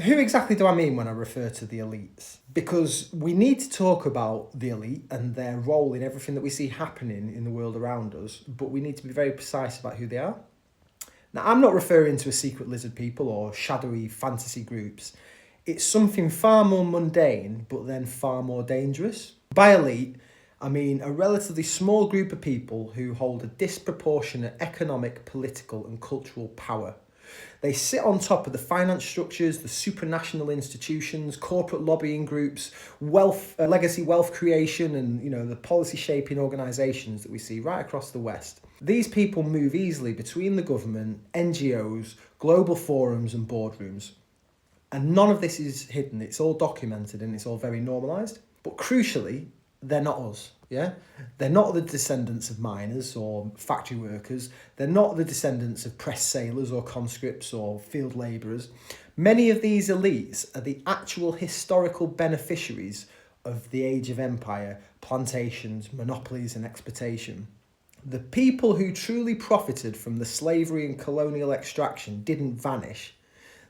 who exactly do I mean when I refer to the elites? Because we need to talk about the elite and their role in everything that we see happening in the world around us, but we need to be very precise about who they are. Now, I'm not referring to a secret lizard people or shadowy fantasy groups. It's something far more mundane, but then far more dangerous. By elite, I mean a relatively small group of people who hold a disproportionate economic, political, and cultural power. They sit on top of the finance structures, the supranational institutions, corporate lobbying groups, legacy wealth creation, and the policy shaping organisations that we see right across the West. These people move easily between the government, NGOs, global forums, and boardrooms. And none of this is hidden. It's all documented and it's all very normalised. But crucially, they're not us, yeah? They're not the descendants of miners or factory workers. They're not the descendants of press sailors or conscripts or field labourers. Many of these elites are the actual historical beneficiaries of the age of empire, plantations, monopolies and exploitation. The people who truly profited from the slavery and colonial extraction didn't vanish.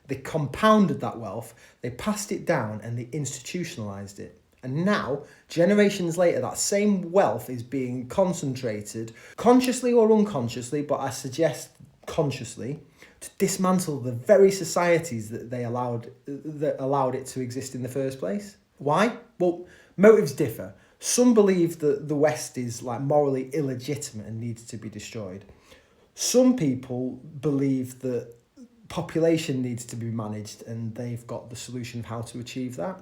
They compounded that wealth, they passed it down and they institutionalised it. And now, generations later, that same wealth is being concentrated, consciously or unconsciously, but I suggest consciously, to dismantle the very societies that allowed it to exist in the first place. Why? Well, motives differ. Some believe that the West is morally illegitimate and needs to be destroyed. Some people believe that population needs to be managed and they've got the solution of how to achieve that.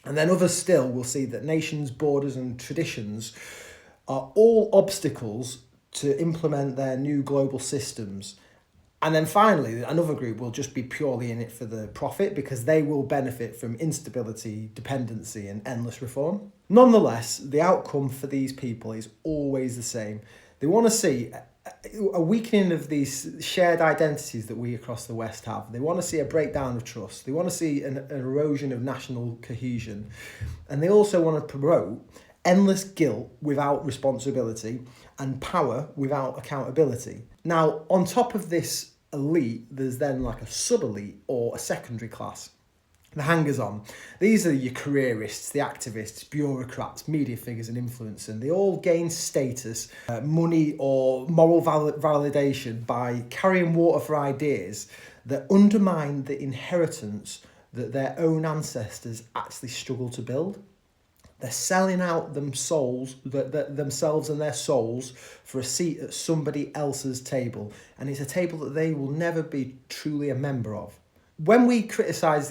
And then others still will see that nations, borders and traditions are all obstacles to implement their new global systems. And then finally, another group will just be purely in it for the profit because they will benefit from instability, dependency and endless reform. Nonetheless, the outcome for these people is always the same. They want to see a weakening of these shared identities that we across the West have. They want to see a breakdown of trust. They want to see an erosion of national cohesion. And they also want to promote endless guilt without responsibility and power without accountability. Now, on top of this elite, there's then a sub-elite or a secondary class. The hangers-on. These are your careerists, the activists, bureaucrats, media figures and influencers. And they all gain status, money or moral validation by carrying water for ideas that undermine the inheritance that their own ancestors actually struggled to build. They're selling out themselves and their souls for a seat at somebody else's table. And it's a table that they will never be truly a member of. When we criticise